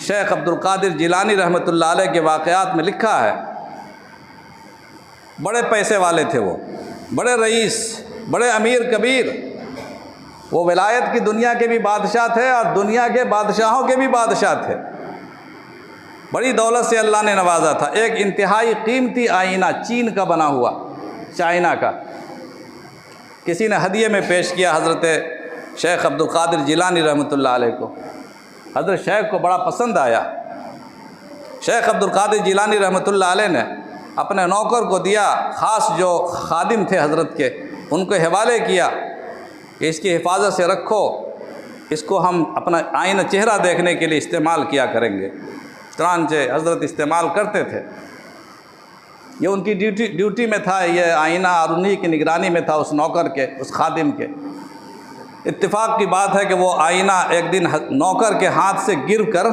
शेख अब्दुल कादिर जिलानी रहमतुल्लाह अलैह के वाक़यात में लिखा है, बड़े पैसे वाले थे वो, बड़े रईस, बड़े अमीर कबीर। वो विलायत की दुनिया के भी बादशाह थे और दुनिया के बादशाहों के भी बादशाह थे। बड़ी दौलत से अल्लाह ने नवाजा था। एक इंतहाई कीमती आईना चीन का बना हुआ, चाइना का, किसी ने हदिये में पेश किया हज़रत शेख अब्दुल कादिर जिलानी रहमतुल्लाह अलैह को। हज़रत शेख को बड़ा पसंद आया। शेख अब्दुल कादिर जिलानी रहमतुल्लाह अलैह ने अपने नौकर को दिया, ख़ास जो खादिम थे हज़रत के, उनको हवाले किया कि इसकी हिफाजत से रखो, इसको हम अपना आईना चेहरा देखने के लिए इस्तेमाल किया करेंगे। चनांचे हज़रत इस्तेमाल करते थे। ये उनकी ड्यूटी में था ये आईना, और उन्हीं की निगरानी में था, उस नौकर के, उस खादिम के। इत्तेफाक की बात है कि वो आईना एक दिन नौकर के हाथ से गिर कर